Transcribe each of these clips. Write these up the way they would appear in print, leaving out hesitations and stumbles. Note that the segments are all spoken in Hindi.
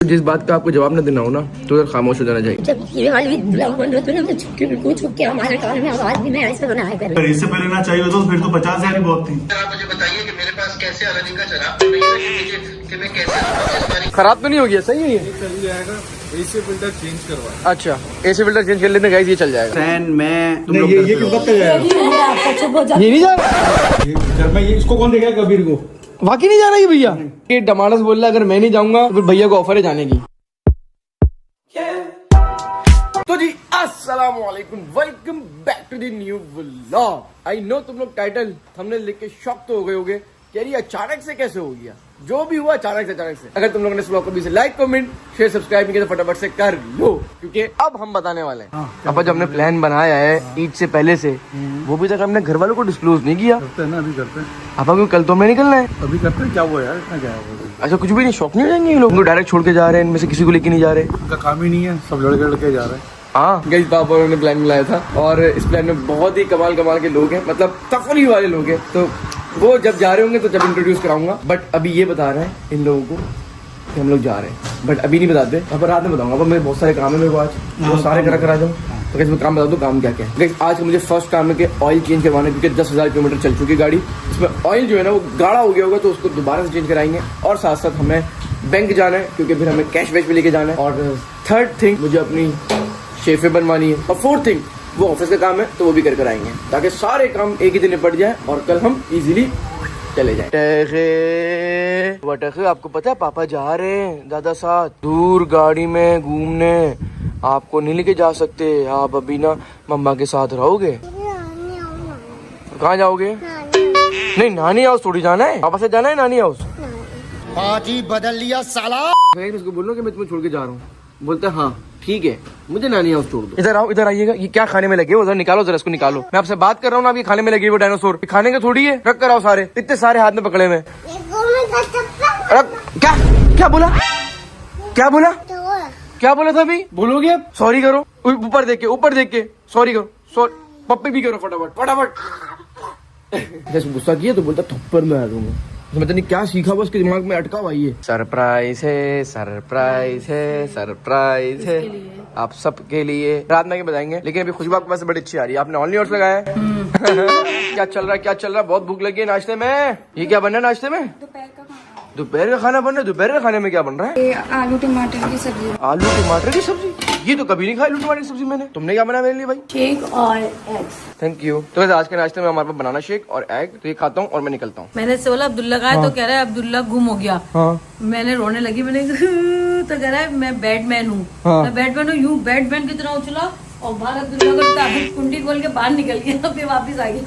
जिस बात का आपको जवाब न देना हो ना तो उधर खामोश हो जाना चाहिए। जब ये वाली बन रहे थे ना तो छुप के हमारे कान में आवाज भी नहीं ऐसे बनाया कर। इससे पहले ना चाहिए तो फिर तो 50,000 ही बहुत थी। आप मुझे बताइए कि मेरे पास कैसे अलानी का शराब तो नहीं है कि मैं कैसे खराब तो नहीं हो गया? सही है ये चल जाएगा। एसी फिल्टर चेंज करवा। अच्छा एसी फिल्टर चेंज कर लेते गाइस, ये चल जाएगा। फैन मैं तुम नहीं, लोग ये क्यों पक्का जाएगा? ये नहीं जा रहा, मैं ये इसको कौन देखेगा कबीर को? वाकई नहीं जा रहा ये भैया। ये टमाटर बोल रहा है अगर मैं नहीं जाऊंगा तो फिर भैया को ऑफर है जाने की। तो जी अस्सलाम वालेकुम, welcome back to the new vlog. I know तुम लोग टाइटल थंबनेल देख के शॉक तो हो गए होगे कि यार ये अचानक से कैसे हो गया। जो भी हुआ अचानक से। अगर तुम लोगों ने इस व्लॉग को भी से लाइक कमेंट शेयर सब्सक्राइब नहीं किया तो फटाफट से कर लो, क्योंकि अब हम बताने वाले हैं। अब जो हमने प्लान बनाया है ईद से पहले से, वो भी तक हमने घर वालों को डिस्क्लोज नहीं किया। करते हैं ना, अभी करते हैं। अब क्योंकि कल तो हमें निकलना है। अभी करते हैं। क्या हुआ यार, इतना क्या है? अच्छा कुछ भी नहीं, शौक नहीं हो जाएंगे ये लोग? डायरेक्ट छोड़ के जा रहे हैं, इनमें से किसी को लेके नहीं जा रहे। उनका काम ही नहीं है, सब लड़के जा रहे हैं। हाँ गई पापा ने प्लान मिलाया था और इस प्लान में बहुत ही कमाल के लोग हैं, मतलब तफरी वाले लोग हैं। तो वो जब जा रहे होंगे तो जब इंट्रोड्यूस कराऊंगा, बट अभी ये बता रहे हैं इन लोगों को कि हम लोग जा रहे हैं, बट अभी नहीं बताते। अब रात में बताऊंगा। अब मेरे बहुत सारे काम है मेरे को आज, वो सारे करा जाऊँ। तो कैसे मैं काम बता दूँ काम क्या क्या है। आज मुझे फर्स्ट काम है कि ऑयल चेंज करवाना है, क्योंकि 10,000 किलोमीटर चल चुकी गाड़ी। इसमें ऑयल जो है ना वो गाढ़ा हो गया होगा, तो उसको दोबारा से चेंज कराएंगे। और साथ साथ हमें बैंक जाना है, क्योंकि फिर हमें कैश वैश भी लेके जाना है। और थर्ड थिंग मुझे अपनी शेफे बनवानी है। और फोर्थ थिंग वो ऑफिस का काम है, तो वो भी कर आएंगे, ताकि सारे काम एक ही दिन निपट जाए और कल हम इजीली चले जाए। आपको पता है पापा जा रहे हैं दादा साथ दूर गाड़ी में घूमने। आपको नहीं लेके जा सकते, आप अभी ना मम्मा के साथ रहोगे। कहाँ जाओगे? नहीं नानी हाउस थोड़ी जाना है, पापा से जाना है नानी हाउस। पार्टी बदल लिया साला। उसको बोलो कि मैं तुम्हें छोड़ के जा रहा हूँ। बोलते हाँ ठीक है, मुझे नानी हाउस छोड़ दो। इधर आओ, इधर आइएगा। ये क्या खाने में लगे हो? उधर निकालो जरा, इसको निकालो। मैं आपसे बात कर रहा हूँ ना, आप ये खाने में लगे वो डायनासोर खाने के थोड़ी है। रख कर आओ सारे, इतने सारे हाथ में पकड़े हुए। क्या क्या बोला? क्या बोला? क्या बोला था अभी? बोलोगे अब? सॉरी करो, ऊपर देख के सॉरी करो। सॉरी पप्पी भी करो फटाफट। जैसे गुस्सा किया तो बोलता थप्पड़ में आ दूंगा। तो मतलब नहीं क्या सीखा हुआ उसके दिमाग में अटका हुआ ये। सरप्राइज है आप सबके लिए। रात में बताएंगे, लेकिन अभी खुशबू आपके पास बड़ी अच्छी आ रही है। आपने ऑनली ओट्स लगाया है। क्या चल रहा है? बहुत भूख लगी है। नाश्ते में ये क्या बन रहा है? नाश्ते में दोपहर का खाना बन रहा है। दोपहर का खाने में क्या बन रहा है? आलू टमाटर की सब्जी। आलू टमाटर की सब्जी? ये तो कभी नहीं खाई आलू टमाटर की सब्जी मैंने। तुमने क्या बनाया मेरे लिए भाई? शेक और एग्स। Thank you. तो वैसे आज के नाश्ते में हमारे पास बनाना शेक और एग, तो ये खाता हूँ और मैं निकलता हूँ। मैंने से बोला अब्दुल्ला का है, तो कह रहा है अब्दुल्ला गुम हो गया। हाँ। मैंने रोने लगी, मैंने तो कह रहा है मैं बैटमैन हूँ। हाँ। मैं बैटमैन हूँ, यूँ बैटमैन की तरह उछला और बाहर अब्दुल्ला को कुंडी खोल के बाहर निकल गया, फिर वापिस आ गया।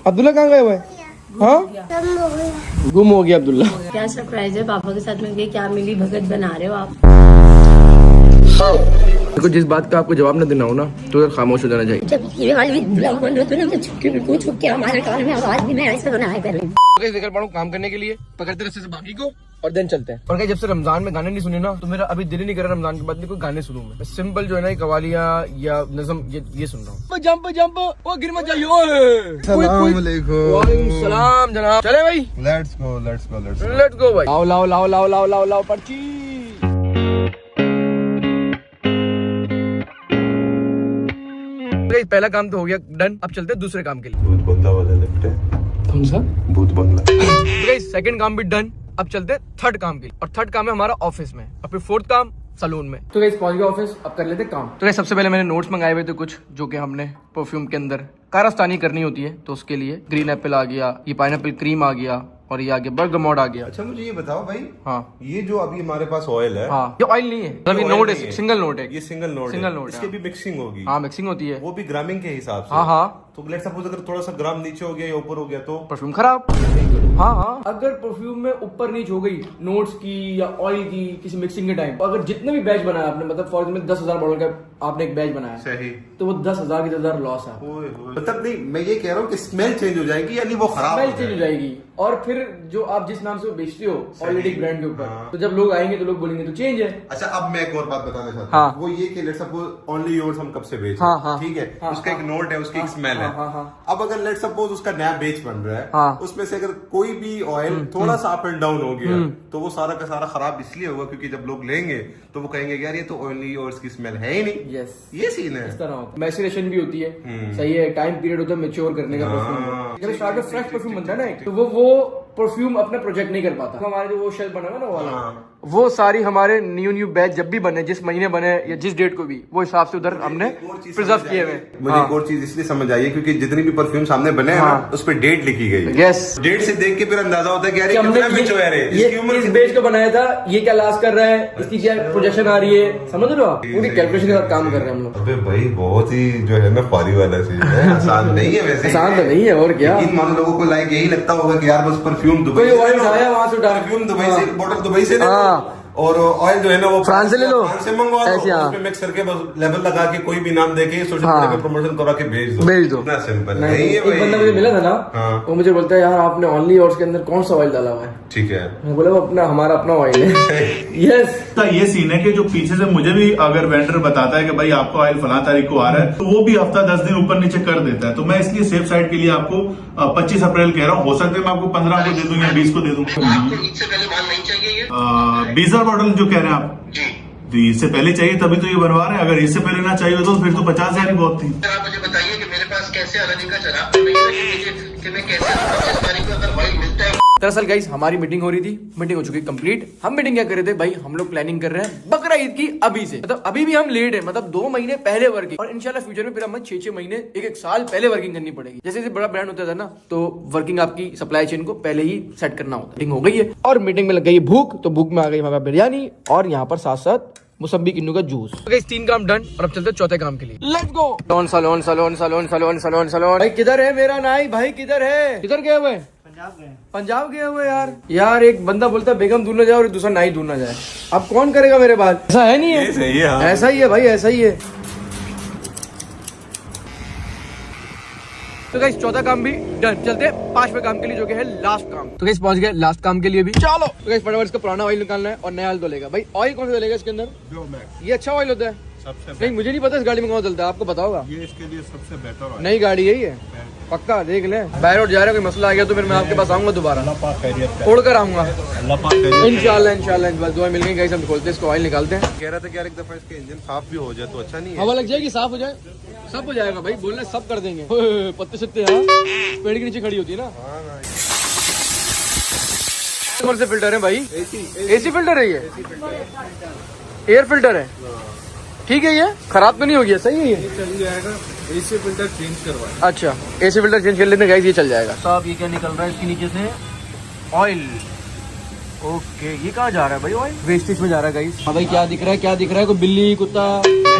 अब्दुल्ला कहाँ गए हुए? हाँ गुम हो गया अब्दुल्ला। क्या सरप्राइज है पापा के साथ में? ये क्या मिली भगत बना रहे हो आप? देखो जिस बात का आपको जवाब न देना हो ना तो उधर खामोश हो जाना चाहिए। जब ये वाली बन रहे थे ना तो छुप के हमारे कान में आवाज भी नहीं ऐसे बनाया कर। निकल पड़ा काम करने के लिए, पकड़ते रस्ते से बाकी को और देन चलते हैं। और जब से रमजान में गाने नहीं सुने ना तो मेरा अभी दिल ही नहीं कर रहा रमजान के बाद कोई गाने सुनूं मैं। सिंपल जो है ना कवालियां या नज़म ये सुन रहा हूँ। जंप वो गिर मत जाइए। वालेकुम सलाम जनाब। चले भाई, लेट्स गो भाई। लाओ पर्ची। पहला काम तो हो गया डन, अब चलते हैं दूसरे काम के लिए। भूत बंगला वाले लगते हैं। कौन सा भूत बंगला? सेकंड काम भी डन, अब चलते हैं थर्ड काम के लिए। और थर्ड काम है हमारा ऑफिस में, और फिर फोर्थ काम सलून में। तो गाइस पहुंच गए ऑफिस, अब कर लेते काम। तो गाइस सबसे पहले मैंने नोट्स मंगाए हुए थे कुछ, जो कि हमने परफ्यूम के अंदर कारस्तानी करनी होती है, तो उसके लिए ग्रीन एप्पल आ गया, ये पाइनएप्पल क्रीम आ गया, और ये आगे बर्गमोड आ गया। अच्छा मुझे ये बताओ भाई, हाँ ये जो अभी हमारे पास ऑयल है, हाँ ये ऑयल नहीं है, अभी नोट है, सिंगल नोट है। ये सिंगल नोट है। इसकी भी मिक्सिंग होगी। हाँ मिक्सिंग होती है, वो भी ग्रामिंग के हिसाब से। हाँ तो लेट्स सपोज अगर थोड़ा सा ग्राम नीचे हो गया या ऊपर हो गया तो परफ्यूम खराब। हाँ अगर परफ्यूम में ऊपर नीचे हो गई नोट्स की या ऑयल की किसी मिक्सिंग के टाइम, अगर जितने भी बैच बनाया आपने, मतलब फॉर एग्जाम्पल 10,000 बॉटल का आपने एक बैच बनाया, सही, तो वो 10,000 की 10,000 लॉस है। मतलब नहीं, मैं ये कह रहा हूँ कि स्मेल चेंज हो जाएगी, यानी वो खराब स्मेल चेंज हो जाएगी। और फिर जो आप जिस नाम से वो बेचते हो ऑलरेडी ब्रांड के ऊपर, तो जब लोग आएंगे तो लोग बोलेंगे तो चेंज है। अच्छा, अब मैं एक और बात बताना चाहता हाँ। हूँ, वो ये कि लेट्स सपोज ओनली योर्स हम कब से बेच हाँ, रहे हैं, हाँ, ठीक है, हाँ, उसका एक नोट है, उसकी एक स्मेल है। हाँ, हाँ, अब अगर लेट्स सपोज उसका नया बेच बन रहा है, हाँ। उसमें से अगर कोई भी ऑयल थोड़ा सा अप एंड डाउन हो गया तो वो सारा का सारा खराब इसलिए होगा क्योंकि जब लोग लेंगे तो वो कहेंगे यार ये तो ओनली योर्स की स्मेल है ही नहीं। यस, ये सीन है। इस तरह होता है। मैचुरेशन भी होती है, सही है, टाइम पीरियड होता है मैच्योर करने का परफ्यूम। जब स्टार्ट में फ्रेश परफ्यूम बनता है ना एक, तो वो परफ्यूम अपना प्रोजेक्ट नहीं कर पाता। हमारे जो वो शेल्फ बना हुआ ना वो वाला, वो सारी हमारे न्यू बैच जब भी बने, जिस महीने बने या जिस डेट को भी, वो हिसाब से उधर हमने प्रिजर्व किए हुए। मुझे एक और चीज इसलिए समझ आई है क्योंकि जितनी भी परफ्यूम सामने बने हैं ना, उस पर डेट लिखी गई है। यस, डेट से देख के फिर अंदाजा होता है कि यार कि ये हमने कितना मैच्योर है, इसकी उम्र इस बेच को बनाया था, ये क्या लास्ट कर रहा है, इसकी क्या प्रोजेक्शन आ रही है, समझ लो आप, पूरी कैलकुलेशन के साथ काम कर रहे हैं हम लोग। अबे भाई बहुत ही जो है ना फारी वाला चीज है, आसान नहीं है वैसे। आसान तो नहीं है, और क्या। इन मान लोगों को लाइक यही लगता होगा कि यार बस परफ्यूम दुबई कोई ऑयल उठाया वहां से उठा, परफ्यूम दुबई से, बोतल दुबई से ले लो, हाँ। और ऑयल जो है ना वो फ्रांस से ले लो, फ्रांस से मंगवा ऐसे, लो, हाँ। उसमें मिक्स करके बस लेवल लगा के कोई भी नाम देके सोशल हाँ। मीडिया पे प्रमोशन करा के भेज दो। इतना सिंपल नहीं है एक बंदा मुझे मिला था ना, हाँ। वो मुझे बोलता है यार आपने ओनली ऑर्स के अंदर कौन सा ऑयल डाला हुआ है। ठीक है, मैं बोला वो अपना हमारा अपना ऑयल है। यस, तो ये सीन है कि जो पीछे से मुझे भी अगर वेंडर बताता है कि भाई आपका ऑयल फला तारीख को आ रहा है, तो वो भी हफ्ता 10 दिन ऊपर नीचे कर देता है। तो मैं इसलिए सेफ साइड के लिए आपको 25 अप्रैल कह रहा हूँ, हो सकता है मैं आपको 15 को दे दूं या 20 को दे दूं। आपको ईद से पहले माल नहीं चाहिए ये? 20,000 बॉटल जो कह रहे हैं आप जी, तो इससे पहले चाहिए तभी तो ये बनवा रहे हैं। अगर इससे पहले ना चाहिए तो फिर तो 50,000 ही बहुत थी। सर आप मुझे बताइए कि मेरे पास कैसे अलादी का शराब तो नहीं है कि मैं कैसे 25 तारीख को अगर ऑयल मिलता है। दरअसल गाइस हमारी मीटिंग हो रही थी, मीटिंग हो चुकी कंप्लीट। हम मीटिंग क्या कर रहे थे भाई, हम लोग प्लानिंग कर रहे हैं बकरा ईद की अभी से, मतलब अभी भी हम लेट है, मतलब 2 महीने पहले वर्किंग, और इंशाल्लाह फ्यूचर में फिर हमें 6 महीने 1 साल पहले वर्किंग करनी पड़ेगी। जैसे जैसे बड़ा ब्रांड होता था ना, तो वर्किंग आपकी सप्लाई चेन को पहले ही सेट करना होता है। मीटिंग हो गई है और मीटिंग में लग गई भूख, तो भूख में आ गई हमारा बिरयानी और यहाँ पर साथ साथ मुसम्बी किन्नू का जूस। तो 3 काम डन और अब चलते हैं चौथे काम के लिए। Let's go. Salon salon salon salon salon salon salon. भाई किधर है मेरा नाई, भाई किधर है, किधर गए हुए? पंजाब गए हुए यार एक बंदा बोलता है बेगम दूर ना जाए और दूसरा नाई दूर ना जाए। अब कौन करेगा मेरे बाल, ऐसा है नहीं है, सही है, हाँ। ऐसा ही है भाई, ऐसा ही है। तो गाइस चौथा काम भी डन, चलते हैं 5वें काम के लिए जो कि है लास्ट काम। तो गाइस पहुंच गए लास्ट काम के लिए भी, चलो। तो गाइस फटाफट इसका पुराना ऑयल निकालना है और नया ऑयल डलेगा। भाई ऑयल कौन सा डलेगा इसके अंदर? ये अच्छा ऑयल होता है? नहीं मुझे नहीं पता इस गाड़ी में कौन चलता है, आपको पता होगा। ये इसके लिए सबसे बेटर नई गाड़ी यही है, पक्का देख ले। बाहर उठ जा रहा है, कोई मसला आ गया तो फिर मैं आपके पास आऊंगा दोबारा, उड़ कर आऊंगा इंशाल्लाह इंशाल्लाह। दुआ मिल गई गाइस, हम खोलते हैं इसको, ऑयल निकालते हैं। कह रहा था कि यार एक दफा इसका इंजन साफ भी हो जाए तो अच्छा नहीं है? हवा लग जाएगी, साफ हो जाए, सब हो जाएगा भाई, बोलना सब कर देंगे। पत्ते सत्ते हाँ पेड़ के नीचे खड़ी होती है ना। कौन से फिल्टर है भाई? एसी फिल्टर है, ये एयर फिल्टर है, ठीक है। ये खराब तो नहीं हो गया, सही है ये चल जाएगा। एसी फिल्टर चेंज करवाए। अच्छा एसी फिल्टर चेंज कर लेते हैं गाइस, ये चल जाएगा। साहब ये क्या निकल रहा है इसके नीचे से? ऑयल। ओके ये कहाँ जा रहा है भाई ऑयल? वेस्टेज में जा रहा है गाइस। हाँ भाई क्या दिख रहा है, क्या दिख रहा है? कोई बिल्ली, कुत्ता,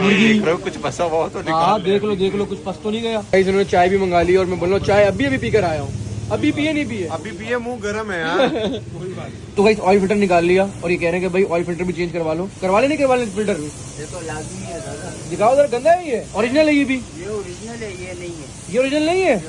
मुर्गी? कुछ फंसा हुआ तो हाँ देख लो कुछ फंस तो नहीं गया। गाइस इन्होंने चाय भी मंगा ली और मैं बोल रहा हूँ चाय अभी पीकर आया हूँ। अभी पिए नहीं पिए? अभी पिए, मुंह गर्म है यार। तो गाइस ऑयल फिल्टर निकाल लिया और ये कह रहे हैं कि भाई ऑयल फिल्टर भी चेंज करवा लो। करवा ले, नहीं करवा ले फिल्टर भी? ये तो लाजमी है दादा। दिखाओ जरा, गंदा है ये? ओरिजिनल है ये भी? ये ओरिजिनल है, ये नहीं है। ये ओरिजिनल नहीं है?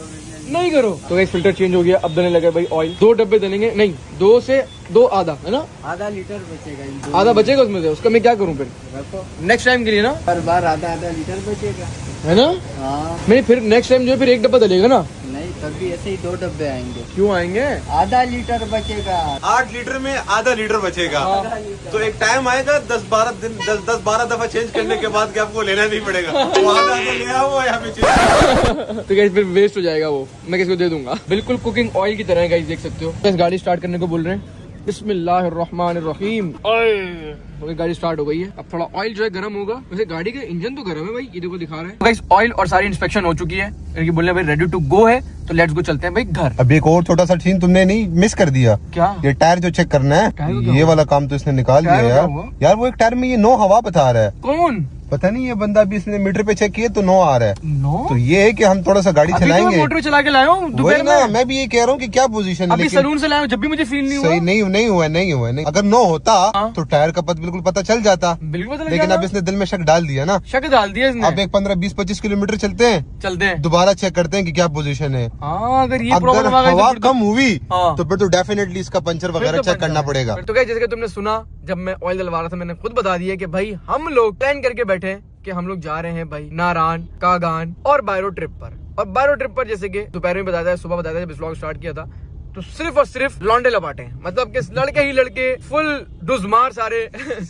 नहीं करो। तो गाइस फिल्टर चेंज हो गया, अब डलने लगा भाई ऑयल। 2 डब्बे डलेंगे, नहीं 2 से 2 आधा है ना, आधा लीटर बचेगा। आधा बचेगा उसमें से, उसका मैं क्या करूँ फिर? रखो नेक्स्ट टाइम के लिए ना, हर बार आधा लीटर बचेगा, है ना? हाँ नहीं फिर नेक्स्ट टाइम जो है फिर 1 डब्बा डलेगा ना? नहीं तब भी ऐसे ही 2 डब्बे आएंगे। क्यों आएंगे? आधा लीटर बचेगा। 8 लीटर में आधा लीटर बचेगा। तो एक टाइम आएगा 10-12 दफा चेंज करने के बाद कि आपको लेना नहीं पड़ेगा, वो आधा तो ले आओ यहाँ पे चेंज। तो गाइस फिर वेस्ट हो जाएगा वो, मैं किसको दे दूंगा। बिल्कुल कुकिंग ऑयल की तरह है गाइस, देख सकते हो। इस गाड़ी स्टार्ट करने को बोल रहे हैं, बिस्मिल्लाहिर्रहमानिर्रहीम। तो गाड़ी स्टार्ट हो गई है, अब थोड़ा ऑयल जो है गर्म होगा। वैसे गाड़ी का इंजन तो गर्म है भाई, ये देखो दिखा रहे हैं। गाइस ऑयल और सारी इंस्पेक्शन हो चुकी है, इनकी बोलने भाई रेडी टू गो है, तो लेट्स गो चलते हैं भाई घर। अब एक और छोटा सा सीन तुमने नहीं मिस कर दिया। क्या? ये टायर जो चेक करना है, ये वाला काम तो इसने निकाल दिया यार। यार वो एक टायर में ये 9 हवा बता रहा है। कौन? पता नहीं ये बंदा अभी इसने मीटर पे चेक किए तो 9 आ रहा है। 9 तो ये है कि हम थोड़ा सा गाड़ी चलाएंगे। मोटर चला के लाया हूँ वही दोपहर ना, में। मैं भी ये कह रहा हूँ कि क्या पोजीशन है, अभी लेकिन सलून से लाया हूँ, जब भी मुझे फील नहीं हुआ। सही नहीं हुआ। अगर 9 होता तो टायर का बिल्कुल पता चल जाता, बिल्कुल पता लग लेकिन जाता। अब इसने दिल में शक डाल दिया ना। शक डाल दिया इसने। अब एक 15-20-25 किलोमीटर चलते हैं, हैं दोबारा चेक करते हैं कि क्या पोजीशन है। हाँ, अगर ये अगर प्रॉब्लम आ गई हवा तो फिर तो- कम हुई हाँ। तो फिर तो डेफिनेटली इसका पंचर फिर वगैरह तो चेक बन करना जाएगा। पड़ेगा। फिर तो क्या, जैसे कि तुमने सुना जब मैं ऑयल डलवा रहा था, मैंने खुद बता दिया कि भाई हम लोग प्लान करके बैठे हैं कि हम लोग जा रहे हैं भाई नारायण, कागान और बायरो ट्रिप पर। और बायरो ट्रिप पर जैसे कि दोपहर में बताया था, सुबह बताया था जब इस व्लॉग स्टार्ट किया था, तो सिर्फ और सिर्फ लौंडे लपाटे हैं, मतलब कि लड़के ही लड़के, फुल डुजमार सारे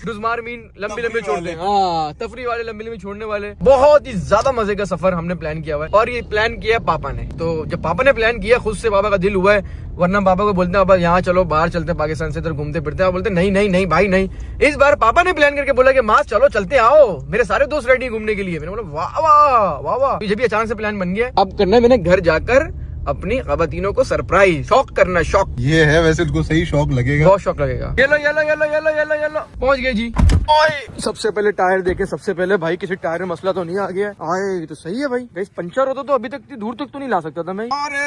डुजमार मीन लंबी लंबी छोड़ने, हाँ तफरी वाले, लंबी लंबी छोड़ने वाले। बहुत ही ज्यादा मजे का सफर हमने प्लान किया हुआ है, और ये प्लान किया पापा ने। तो जब पापा ने प्लान किया, खुद से पापा का दिल हुआ है, वरना पापा को बोलते हैं पापा यहाँ चलो, बाहर चलते हैं, पाकिस्तान से इधर घूमते फिरते हैं। बोलते नहीं नहीं नहीं भाई नहीं। इस बार पापा ने प्लान करके बोला कि माँ चलो चलते आओ, मेरे सारे दोस्त रेडी घूमने के लिए। मैंने बोला वाह वाह वाह वाह। जब भी अचानक से प्लान बन गया, अब करना है मैंने घर जाकर अपनी खवातीनों को सरप्राइज, शौक करना, शौक। ये है वैसे उनको सही शौक लगेगा, बहुत शौक लगेगा। ये लो पहुंच गए जी। ओए सबसे पहले टायर देखे, सबसे पहले भाई किसी टायर में मसला तो नहीं आ गया। आए ये तो सही है भाई, गैस पंचर होता तो अभी तक इतनी दूर तक तो नहीं ला सकता था मैं। अरे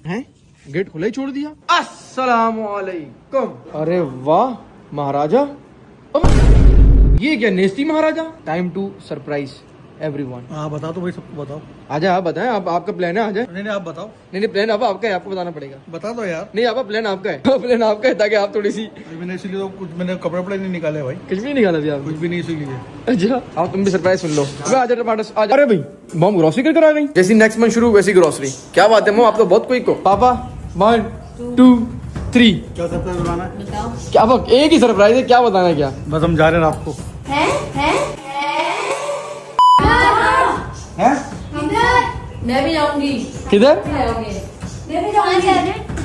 हैं गेट खुला ही छोड़ दिया। अस्सलाम वालेकुम। अरे वाह महाराजा, ये क्या नेस्ती maharaja. Time to surprise everyone. हाँ बता दो भाई, सबको बताओ। आजा, आप बताएं, आप आपका प्लान है। आजा। नहीं आप बताओ। नहीं प्लान आपका है, आपको बताना पड़ेगा। बता दो यार। नहीं आप प्लान आपका है, प्लान आपका है, ताकि आप थोड़ी सी। मैंने इसीलिए तो कुछ मैंने कपड़े वपड़े नहीं निकाले भाई, कुछ भी निकाला भी आप, कुछ भी नहीं इसीलिए। अच्छा आओ तुम भी सरप्राइज सुन लो। आजा टमाटर आजा। अरे भाई मॉम ग्रोसरी कर आ गई, जैसी नेक्स्ट मंथ शुरू वैसी ग्रोसरी। क्या बात है मॉम, आप तो बहुत क्विक हो। पापा 1 2 3 क्या सरप्राइज बनाना है? क्या अब एक ही सरप्राइज है, क्या बताना है क्या? बस हम जा रहे हैं आपको। मैं भी जाऊंगी। किधर?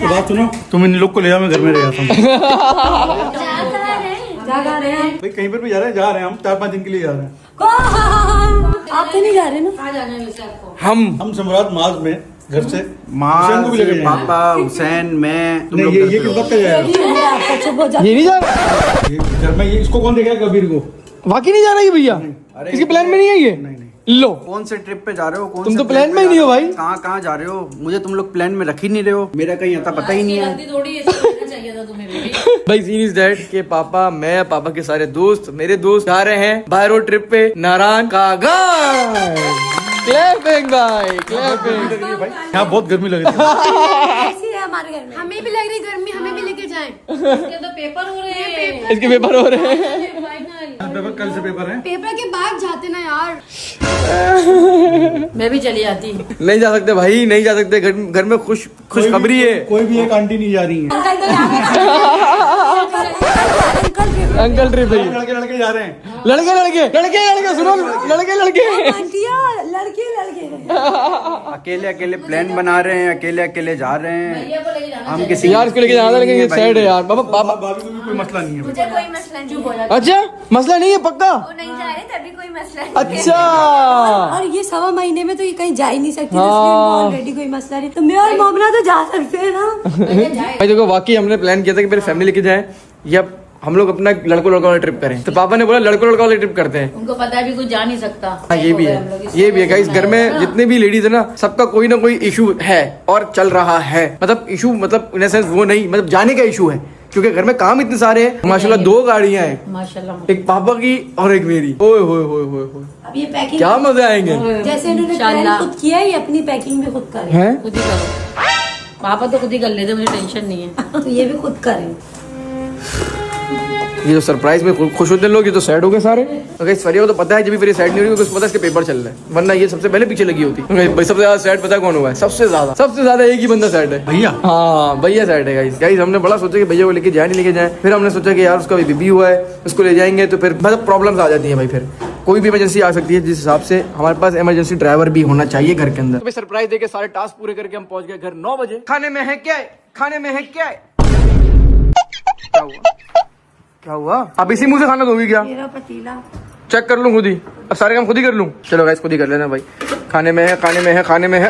बात सुनो, तुम इन लोग को ले जाओ, मैं घर में रह जाता हूँ। जा रहे हैं भाई कहीं पर भी जा रहे हैं हम 4-5 दिन के लिए जा रहे हैं। आप तो नहीं जा रहे ना? कहाँ जाना है वैसे आपको? हम सम्राट माज में घर से माँ को भी लेके जाएंगे। पापा हुसैन मैं तुम नहीं, लोग ये किस वक्त का जाएगा? ये नहीं जा रहा, ये घर में ये इसको कौन देखेगा कबीर को? वाकई नहीं जा रहा ये भैया? इसके प्लान में नहीं है ये? नहीं। लो कौन से ट्रिप पे जा रहे हो? कौन तुम से तो प्लान में ही नहीं हो भाई। कहाँ जा रहे हो? मुझे तुम लोग प्लान में रख ही नहीं रहे हो, मेरा कहीं आता पता ही नहीं है। गलती थोड़ी ऐसे करना चाहिए था तुम्हें भी। भाई सीन इज दैट के पापा, मैं, पापा के सारे दोस्त, मेरे दोस्त जा रहे हैं बाहर रोड ट्रिप पे नारायण कागान। क्लैपिंग भाई, क्लैपिंग। यहाँ बहुत गर्मी लग रही है। ऐसी है हमारे घर में। हमें भी लग रही गर्मी, हमें भी लेके जाएं। इसके तो पेपर हो रहे हैं। इसके पेपर हो रहे हैं। पेपर कल से पेपर है। पेपर के बाद जाते ना यार। मैं भी चली जाती। नहीं जा सकते भाई, नहीं जा सकते, घर में खुशखबरी है। कोई भी एक आंटी नहीं जा रही है। अंकल ट्रिप भाई, लड़के जा रहे हैं। लड़के सुनो, लड़के अकेले प्लान बना रहे हैं, अकेले जा रहे हैं। भैया को लेके जाना। हम किसी यार इसको लेके जाना था, लेकिन ये सैड है यार। पापा भाभी को भी कोई मसला नहीं है। मुझे कोई मसला नहीं है। अच्छा मसला नहीं है पक्का? वो नहीं जा रहे तभी कोई मसला नहीं। अच्छा और ये 1.25 महीने में तो ये कहीं जा ही नहीं सकती, हाँ। ऑलरेडी कोई मसला नहीं। तो मैं और मोमना तो जा सकते हैं ना। भाई देखो, वाकई हमने प्लान किया था कि मेरी फैमिली लेके जाए या हम लोग अपना लड़कों वाला ट्रिप करें। तो पापा ने बोला लड़कों वाला ट्रिप करते हैं। उनको पता है भी कुछ जा नहीं सकता। हाँ ये भी है गाइस। घर में जितने भी लेडीज है ना, सबका कोई ना कोई इशू है और चल रहा है। मतलब इशू मतलब इन सेंस वो नहीं, मतलब जाने का इशू है, क्योंकि घर में काम इतने सारे हैं। माशाल्लाह 2 गाड़ियां हैं, माशाल्लाह। एक पापा की और एक मेरी। ओए होए होए होए होए, अब ये पैकिंग क्या मजे आएंगे। जैसे इन्होंने इंशाल्लाह। खुद किया है, ये अपनी पैकिंग भी खुद करें। हैं? खुद ही करो। पापा तो खुद ही कर लेते, मुझे टेंशन नहीं है। तो ये भी खुद करें। ये जो सरप्राइज में खुश होते लोग, ये तो सैड हो गए सारे। तो गाइस फरिया को तो पता है जब भी फरिया सैड नहीं हो रही, उसको पता है इसके पेपर चल रहे हैं, वरना ये सबसे पहले पीछे लगी होती। भाई सबसे ज्यादा सैड पता है कौन हुआ है? सबसे ज्यादा एक ही बंदा सैड है, भैया। हाँ भैया सैड है गाइस। हमने बड़ा सोचा कि भैया को लेके जाए नहीं लेके जाए, फिर हमने सोचा कि यार उसका बेबी हुआ है, उसको ले जाएंगे तो फिर मतलब प्रॉब्लम्स आ जाती है भाई। फिर कोई भी इमरजेंसी आ सकती है, जिस हिसाब से हमारे पास इमरजेंसी ड्राइवर भी होना चाहिए घर के अंदर। तो सरप्राइज देके सारे टास्क पूरे करके हम पहुंच गए घर 9 बजे। खाने में है क्या? क्या हुआ? अब इसी मुंह से खाना दोगी क्या? मेरा पतीला चेक कर लूं खुद ही, अब सारे काम खुद ही कर लूं। चलो गाइस खुद ही कर लेना भाई। खाने में है।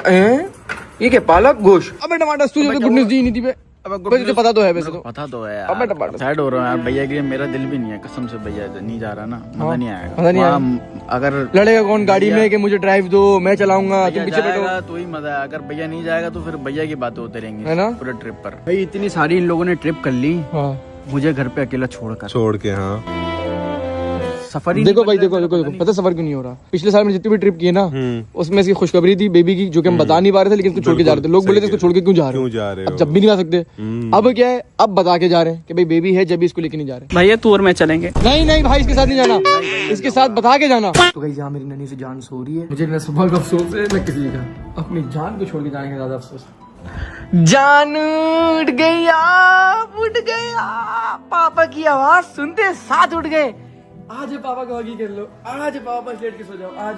ये क्या पालक गोश्त? अबे टमाटर तू जो गुड न्यूज़ दी नहीं थी बे। तुझे पता तो है वैसे तो। पता तो है अब मैं यार, टमाटर साइड हो रहा है यार। भैया के लिए मेरा दिल भी नहीं है, कसम से भैया नहीं जा रहा ना, मजा नहीं आएगा। मजा नहीं वहाँ अगर लड़ेगा कौन गाड़ी में कि मुझे ड्राइव दो, मैं चलाऊंगा, तुम भैया पीछे बैठो, जाएगा तो ही मजा है। अगर भैया नहीं जाएगा तो फिर भैया की बातें होते रहेंगी, है ना? पूरे ट्रिप पर। भाई इतनी सारी इन लोगों ने ट्रिप कर ली, हाँ। मुझे घर पे अकेला छोड़ के। हाँ सफर ही देखो भाई देखो पता है सफर क्यों नहीं हो रहा? पिछले साल में जितनी भी ट्रिप की है ना, उसमें इसकी खुशखबरी थी बेबी की, जो कि हम बता नहीं पा रहे थे, लेकिन इसको छोड़ के जा रहे थे। लोग बोले थे इसको छोड़ के क्यों जा रहे हो? अब जब भी नहीं आ सकते, अब क्या है, अब बता के जा रहे हैं कि भाई बेबी है, जब भी इसको लेके नहीं जा रहे। भैया तू और मैं चलेंगे। नहीं भाई इसके साथ नहीं जाना, इसके साथ बता के जाना। तो भाई यहाँ मेरी नन्ही से जान सो रही है, मुझे ना सुबह का अफसोस है ना किसी का, अपनी जान को छोड़ के जाने का ज्यादा अफसोस है। जान उठ गया, पापा की आवाज सुनते साथ उठ गए। आज पापा को हगी कर लो, आज पापा लेट के सो जाओ, आज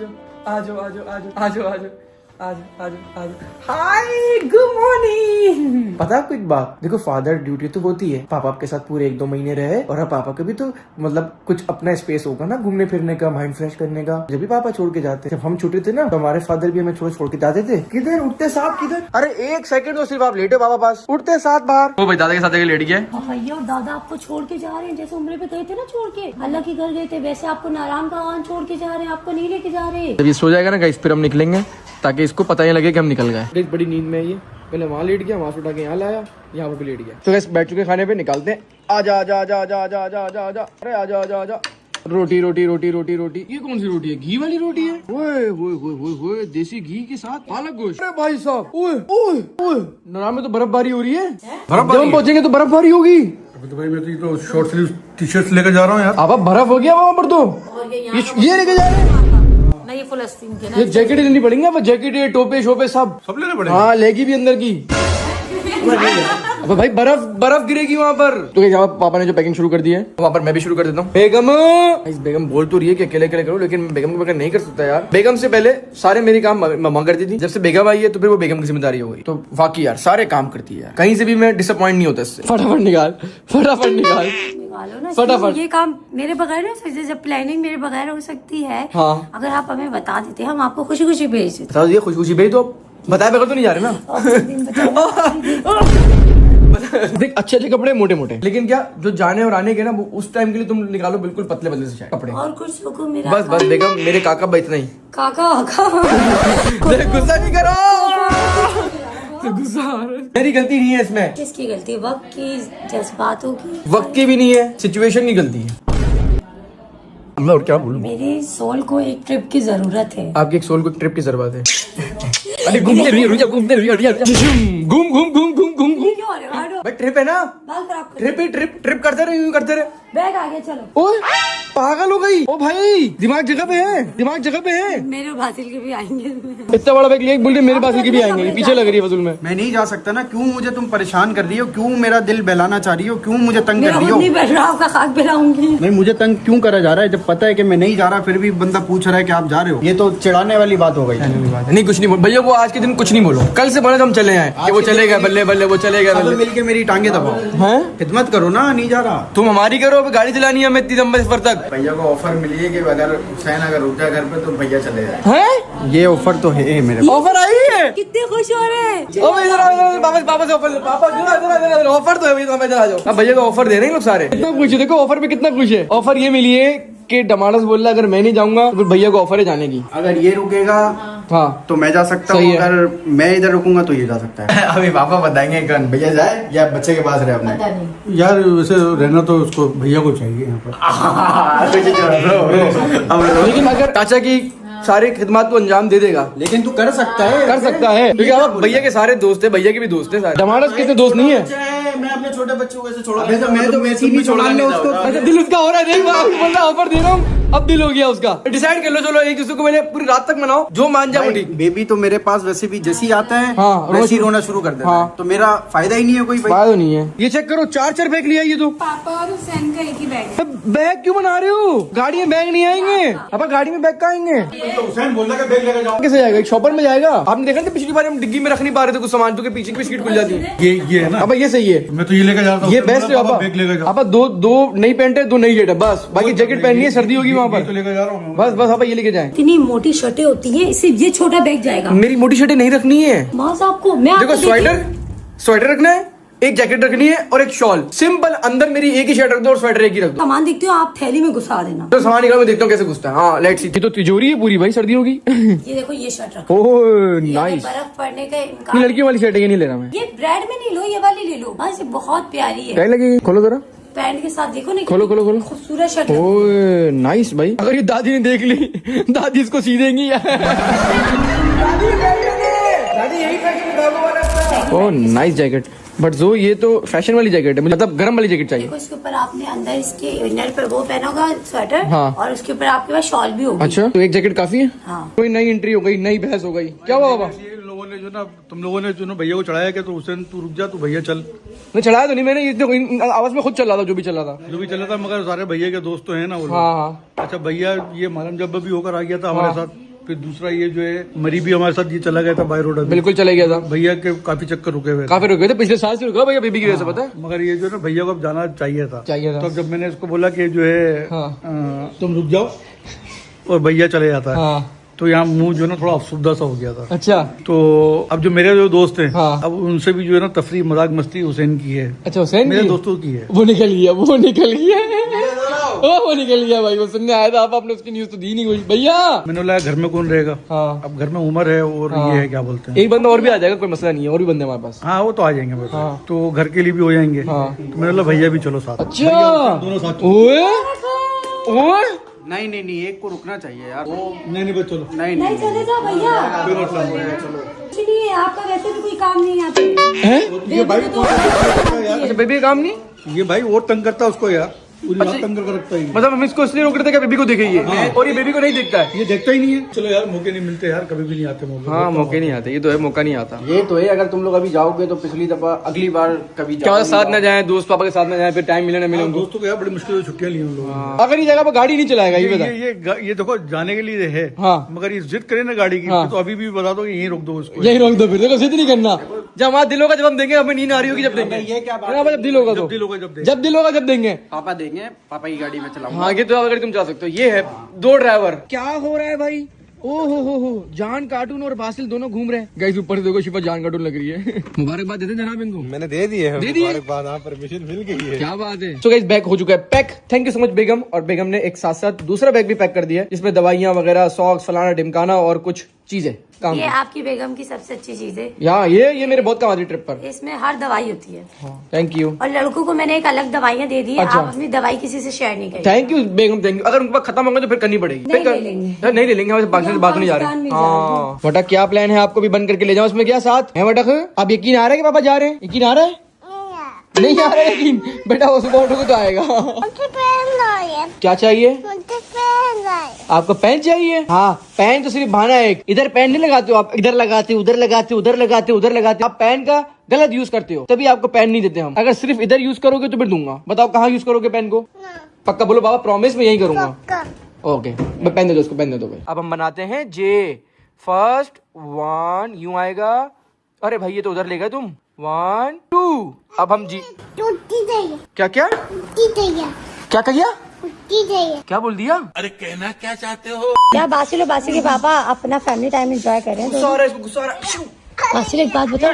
हाय गुड मॉर्निंग। पता है आपको एक बात, देखो फादर ड्यूटी तो होती है, पापा आपके साथ पूरे 1-2 महीने रहे, और अब पापा को भी तो मतलब कुछ अपना स्पेस होगा ना, घूमने फिरने का, माइंड फ्रेश करने का। जब भी पापा छोड़ के जाते, जब हम छोटे थे ना, तो हमारे फादर भी हमें छोड़ के जाते थे। किधर उठते साथ, किधर? अरे 1 सेकंड तो सिर्फ आप लेटे पापा पास, उठते साथ बाहर। वो भाई दादा के साथ लेट गया। भैया और दादा आपको छोड़ के जा रहे हैं, जैसे उम्र पे गए थे ना छोड़ के, अल्लाह के घर गए थे, वैसे आपको नारायण का आन छोड़ के जा रहे हैं, आपको नहीं लेके जा रहे। जब ये सो जाएगा ना गाइस, फिर हम निकलेंगे, ताकि इसको पता ही लगे कि हम निकल गए। बड़ी नींद में ये पहले वहाँ लेट गया, वहाँ से उठा के यहाँ लाया, यहाँ पे लेट गया। तो गाइस बैठ चुके खाने पे, निकालते हैं। आजा अरे आजा। रोटी। ये कौन सी रोटी है? घी वाली रोटी है। ओए देसी घी के साथ पालक गोश्त। अरे भाई साहब, ओए नाम में तो बर्फबारी हो रही है। जब हम पहुंचेंगे तो बर्फबारी होगी। तो भाई मैं तो शॉर्ट स्लीव टी-शर्ट लेकर जा रहा हूँ यार। अब बर्फ हो गया वहाँ पर, तो ये लेके जा रहे हैं। नहीं ये फुल आस्तीन के ना, ये जैकेट लेनी पड़ेंगे, अब जैकेट टोपे शोपे सब लेने पड़ेंगे। हाँ लेगी भी अंदर की। अब भाई बर्फ गिरेगी वहाँ पर। तो क्या पापा ने जो पैकिंग शुरू कर दी है, वहाँ पर मैं भी शुरू कर देता हूँ। बेगम बोल तो रही है कि अकेले करो, लेकिन बेगम को बगैर नहीं कर सकता यार। बेगम से पहले सारे मेरे काम मम्मा करती थी, जब से बेगम आई है तो फिर वो बेगम की जिम्मेदारी हो गई। तो वाकई यार सारे काम करती है, कहीं से भी मैं डिसअपॉइंट नहीं होता इससे। फटाफट निकाल फटाफट। ये काम मेरे बगैर हो सकती है, जब प्लानिंग मेरे बगैर हो सकती है। हाँ। अगर आप हमें बता देते, हम आपको खुशी खुशी भेज देते। बता दिए, खुशी भेज दो। बताए बगैर तो नहीं जा रहे ना। देख अच्छे कपड़े मोटे, लेकिन क्या जो जाने और आने के ना, वो उस टाइम के लिए तुम निकालो बिल्कुल पतले से कपड़े। और कुछ लोगों मेरा बस बेगम मेरे काका भाई इतना ही। काका गुस्सा नहीं करो, गुस्सा मेरी गलती नहीं है इसमें। किसकी गलती? वक्त की, जज्बातों की? वक्त की भी नहीं है, सिचुएशन की गलती है। मैं और क्या बोलूं? मेरी सोल को एक ट्रिप की जरूरत है। आपकी एक सोल को ट्रिप की जरूरत है। अरे घूमते घूम भाई, ट्रिप है ना, ट्रिप करते रहे। बैग आगे चलो। ओए पागल हो गई। ओ भाई दिमाग जगह पे है। मेरे बासिल के भी आएंगे। इतना बड़ा बैग लिए बोल रहे मेरे बासिल के भी आएंगे, पीछे लग रही है फजूल में। मैं नहीं जा सकता ना, क्यों मुझे तुम परेशान कर रही हो, क्यों मेरा दिल बहलाना चाह रही हो, क्यों मुझे तंग कर रही हो? नहीं बैठ रहा, आपका खाक बहलाऊंगी। नहीं, मुझे तंग क्यों करा जा रहा है? जब पता है कि मैं नहीं जा रहा, फिर भी बंदा पूछ रहा है कि आप जा रहे हो। ये तो चिढ़ाने वाली बात हो गई। नहीं कुछ नहीं बोल भैया को, आज के दिन कुछ नहीं बोलो। कल से बोला हम चले आए, वो चले गए, बल्ले वो चले गए। मिलके मेरी टांगे दबाओ, खिदमत करो ना। नहीं जा रहा, तुम हमारी करो, अब गाड़ी चलानी है हमें इतनी लंबे सफर तक। भैया को ऑफर मिली है कि अगर हुसैन अगर रुक जाए घर पे तो भैया चले जाए। हैं? ये ऑफर तो है मेरे ऑफर आई है। कितने खुश हो रहे हैं। पापा से ऑफर तो है भैया, तो आ जाओ। अब भैया को ऑफर दे रहे हैं लोग सारे। कितना खुश है, देखो ऑफर पे कितना खुश है। ऑफर ये मिली है कि टमाटर्स बोल रहा अगर मैं नहीं जाऊंगा तो फिर भैया को ऑफर है जाने की। अगर ये रुकेगा हाँ तो मैं जा सकता हूँ, अगर मैं इधर रुकूंगा तो ये जा सकता है। अभी पापा बताएंगे कौन भैया जाए या बच्चे के पास रहे अपने। यार वैसे रहना तो उसको भैया को चाहिए यहाँ पर। लेकिन अगर चाचा की सारी खिदमत को अंजाम दे देगा, लेकिन तू कर सकता है क्योंकि आप भैया के सारे दोस्त है, भैया के भी दोस्त है सारे। टमाटर कितने दोस्त नहीं है। मैं अपने छोटे बच्चों को ऐसे छोड़ा, मैं तो वैसे भी छोड़ा उसको। अच्छा दिल उसका हो रहा है, देख बोल रहा ऑफर दे रहा हूँ, अब दिल हो गया उसका। डिसाइड कर लो, चलो एक दूसरे को मैंने पूरी रात तक मनाओ, जो मान जाए वो ठीक। बेबी तो मेरे पास वैसे भी जैसी आता है वैसे रोना शुरू कर देता है, तो मेरा फायदा ही नहीं है, कोई फायदा नहीं है। ये चेक करो, 4 बैग लिया ये तो। पापा और हुसैन का एक ही बैग। बैग क्यों बना रहे हो? गाड़ी में बैग नहीं आएंगे। अब गाड़ी में बैग कहाँ आएंगे? हुसैन बोल रहा है बैग लेकर जाओ। कैसे जाएगा? एक शॉपर में जाएगा। आपने देखा था पिछली बार हम डिग्गी में रख नहीं पा रहे थे कुछ सामान, तो पीछे की भी सीट खुल जाती है। ये है ना, अब ये सही है। मैं तो ये लेकर जा रहा हूँ। ये बेस्ट है पापा। दो नई पैंट है, 2 नई जेट है, बस बाकी जैकेट पहननी है, सर्दी होगी वहाँ पर। तो लेकर जा रहा हूँ बस पापा ये लेके जाए। इतनी मोटी शर्टें होती हैं, इससे ये छोटा बैग जाएगा। मेरी मोटी शर्टें नहीं रखनी है। बस आपको मैं देखो स्वेटर रखना है, एक जैकेट रखनी है और एक शॉल, सिंपल। अंदर मेरी एक ही शर्ट रख दो और स्वेटर एक ही रख दो। सामान देखते हो आप, थैली में घुसा देना। तो सामान निकाल, मैं देखता हूँ कैसे घुसता है। हाँ लेट्स सी। ये तो तिजोरी है पूरी भाई सर्दियों की। ये देखो ये शर्ट रखो। Oh nice. बर्फ पड़ने का इम्कान। ये लड़कियों वाली शर्ट है, ये नहीं ले रहा मैं। ये ब्रांड में नहीं लो, ये वाली ले लो। बस ये बहुत प्यारी है। क्या लगेगी? खोलो जरा। पैंट के साथ देखो ना, खोलो खोलो खोलो। खूबसूरत शर्ट। ओह नाइस भाई। अगर ये दादी ने देख ली, दादी इसको सी देंगी। Oh nice jacket. बट जो ये तो फैशन वाली जैकेट है, मतलब गर्म वाली जैकेट चाहिए। देखो इसके ऊपर आपने अंदर इसके इनर पर वो पहना होगा स्वेटर। हाँ। और उसके ऊपर आपके पास शॉल भी होगी। अच्छा तो एक जैकेट काफी है। हाँ। कोई नई एंट्री हो गई, नई बहस हो गई। क्या हुआ बाबा? ये लोगों ने जो ना, तुम लोगों ने जो ना भैया को चढ़ाया क्या, तो उसे तू रुक जा, तू भैया चल। मैं चढ़ाया तो नहीं मैंने, ये आवाज में खुद चल रहा था जो भी चल रहा था। जो भी चला था, मगर सारे भैया के दोस्त तो है ना वो लोग। हाँ हाँ। अच्छा भैया ये मालूम जब भी होकर आ गया था हमारे साथ। फिर दूसरा ये जो है मरी भी हमारे साथ, ये चला गया था बाय रोड। बिल्कुल चले गया था। भैया के काफी चक्कर रुके हुए थे। काफी रुके थे, पिछले साल से रुका भैया बेबी की वजह से, पता है। मगर ये जो ना भैया को अब जाना चाहिए था। तो जब मैंने इसको बोला कि जो है तुम रुक जाओ और भैया चले जाता है, तो यहाँ मुंह जो है ना थोड़ा अफसुदा सा हो गया था। अच्छा। तो अब जो मेरे जो दोस्त हैं, अब उनसे भी जो है ना तफरी मजाक मस्ती हुसैन की है। अच्छा हुसैन मेरे दोस्तों की है। वो निकल गया, वो निकल गया, वो निकल गया भाई। वो सुनने आया था, आपने उसकी न्यूज तो दी नहीं कोई भैया। मैंने बोला घर में कौन रहेगा। अब घर में उमर है और ये है क्या बोलते हैं, एक बंदा और भी आ जाएगा, कोई मसला नहीं है, और भी बंदे हमारे पास। हाँ वो तो आ जाएंगे बस। तो घर के लिए भी हो जाएंगे। तो मैंने बोला भैया भी चलो साथ। अच्छा दोनों साथ। ओए नहीं नहीं नहीं, एक को रुकना चाहिए यार। नहीं बस चलो। नहीं नहीं चले जाओ भैया। कोई मतलब नहीं। कुछ नहीं है, आपका वैसे भी कोई काम नहीं है यहाँ पे। ये भाई अच्छा बेबी का काम नहीं, ये भाई और तंग करता है उसको यार, पूरी रात तंग करके रखता है। मतलब हम इसको इसलिए रोक रहे थे कि बेबी को देखेंगे, और ये बेबी को नहीं देखता है। ये देखता ही नहीं है। चलो यार मौके नहीं मिलते यार, कभी भी नहीं आते मौके। हाँ मौके नहीं आते, ये तो है, मौका नहीं आता। ये तो है, अगर तुम लोग अभी जाओगे तो पिछली दफा अगली बार कभी क्या साथ न जाए, दोस्त पापा के साथ न जाए, फिर टाइम मिले ना मिले उनको। दोस्तों को यार बड़ी मुश्किल से छुट्टियां ली उन लोगों। अगर ये जगह पर गाड़ी नहीं चलाएगा ये बता। ये देखो जाने के लिए है। मगर ये जिद करे ना गाड़ी की, तो अभी भी बता दो कि यहीं रोक दो उसको। यही रोक दो, फिर देखो जिद नहीं करना। जब हमारा दिल होगा जब हम देंगे, हमें नींद आ रही होगी जब देंगे। ये क्या बात, जब दिल होगा तो, जब दिल होगा जब देंगे। पापा देंगे, पापा की गाड़ी में चलाऊंगा। हाँ ये तो अगर तुम जा सकते हो। ये है दो ड्राइवर। क्या हो रहा है भाई? ओ हो, जान कार्टून और बासिल दोनों घूम रहे हैं। गाइस ऊपर से देखो शिफा जान कार्टून लग रही है। मुबारकबाद देते जनाब इनको। मैंने दे दिए हैं। दे दिए? मुबारकबाद, हाँ परमिशन मिल गई है। क्या बात है। सो गाइस बैग हो चुका है pack. Thank you so much बेगम। और बेगम ने एक साथ साथ दूसरा बैग भी पैक कर दिया, जिसमें दवाइयाँ वगैरह, सॉक्स, फलाना ढिमकाना और कुछ चीजें काम ये आपकी बेगम की सबसे अच्छी चीज है। यहाँ ये मेरे बहुत काम आती ट्रिप पर। इसमें हर दवाई होती है। Thank you. और लड़कों को मैंने एक अलग दवाइयाँ दे दी है। अच्छा। आप अपनी दवाई किसी से शेयर नहीं करेंगे। Thank you Begum, thank you. अगर उनके पास खत्म होगा तो फिर करनी पड़ेगी। नहीं ले लेंगे। नहीं ले लेंगे, हम पाकिस्तान से बात नहीं जा रहे। हाँ वटक क्या प्लान है? आपको भी बंद करके ले जाओ उसमें क्या साथ है वटक? आप यकीन आ रहा है कि पापा जा रहे हैं? यकीन आ रहा है? नहीं आ रहा है यकीन? बेटा वो सुबह उठोगे तो आएगा। क्या चाहिए आपको? पेन चाहिए? हाँ पेन तो सिर्फ बहाना है। इधर पेन नहीं लगाते हो आप, इधर लगाते हो, उधर लगाते हो, उधर लगाते हो, उधर लगाते हो। आप पेन का गलत यूज करते हो, तभी आपको पेन नहीं देते हम। अगर सिर्फ इधर यूज करोगे तो फिर दूंगा। बताओ कहाँ यूज करोगे पेन को? पक्का बोलो बाबा, प्रॉमिस में यही करूंगा। ओके पेन दे दो उसको, पेन दे दो भाई। अब हम बनाते हैं जे। फर्स्ट 1 यूं आएगा। अरे भाई ये तो उधर ले गए तुम। 1 2। अब हम जी क्या क्या क्या कहिया? क्या बोल दिया? अरे कहना क्या चाहते हो? क्या बासिल और बासिल के पापा अपना फैमिली टाइम एंजॉय करें। गुस्सा आ रहा है इसको, गुस्सा आ रहा है। बासिल एक बात बताओ।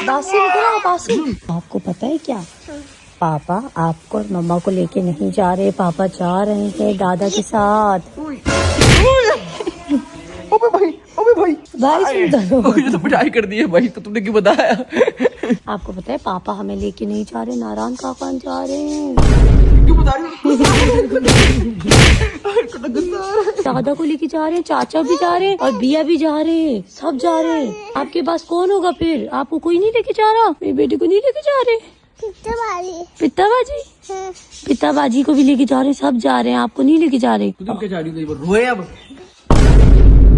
बासिल आपको पता है क्या, पापा आपको और मम्मा को लेके नहीं जा रहे, पापा जा रहे हैं दादा के साथ। ओबे भाई भाई ये तो पिटाई कर दी है भाई, तो तुमने क्यों बताया? आपको पता है पापा हमें लेके नहीं जा रहे, नारायण काका जा रहे हैं। क्यों बता रही हो? दादा को लेके जा रहे हैं, चाचा भी जा रहे हैं और बिया भी जा रहे हैं, सब जा रहे हैं। आपके पास कौन होगा फिर? आपको कोई नहीं लेके जा रहा? मेरी बेटी को नहीं लेके जा रहे? पिताबाजी को भी लेके जा रहे हैं, सब जा रहे हैं, आपको नहीं लेके जा रहे। तुम क्या चाह रही हो? रोए अब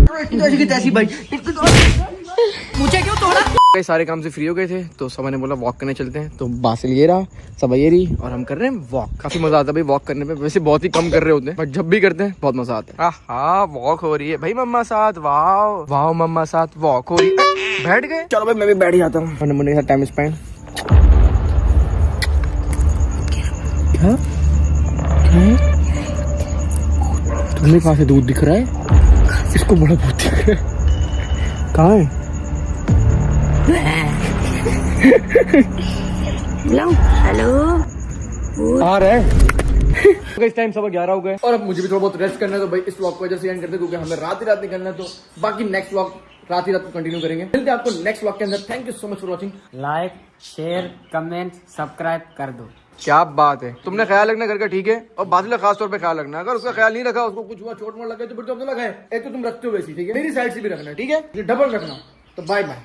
भाई मुझे क्यों तोड़ा? सारे काम से फ्री हो गए थे तो सब ने बोला वॉक करने चलते हैं। तो बासिल ये रहा, सब ये रही और हम कर रहे हैं वॉक। काफी मजा आता है भाई वॉक करने में। वैसे बहुत ही कम कर रहे होते हैं बट जब भी करते हैं बहुत मजा आता है। हाँ वॉक हो रही है भाई मम्मा साथ। वाह वाह मम्मा साथ वॉक हो रही है। बैठ गए? चलो भाई मैं भी बैठ जाता हूँ मुन्ने के साथ टाइम स्पेंड। क्या तुम्हें कहाँ से दूध दिख रहा है? इसको बड़ा भूत दिख रहा है। कहाँ है? हेलो आ रहे इस टाइम सब 11 हो गए और अब मुझे भी थोड़ा बहुत रेस्ट करना है, तो भाई इस व्लॉग को वजह से एंड करते क्योंकि हमें रात ही रात निकलना है। तो बाकी नेक्स्ट व्लॉग रात ही रात को कंटिन्यू करेंगे। मिलते हैं आपको नेक्स्ट व्लॉग के अंदर। Thank you so much for watching. Like share comment subscribe कर दो। क्या बात है, तुमने ख्याल रखना घर का, ठीक है? और बादल खास तौर पे ख्याल रखना, अगर उसका ख्याल नहीं रखा, उसको कुछ हुआ, चोट मोट लगे तो फिर तो लगाए। एक तो तुम रखते हो वैसी, ठीक है? मेरी साइड से भी रखना, ठीक है? डबल रखना। तो बाय बाय।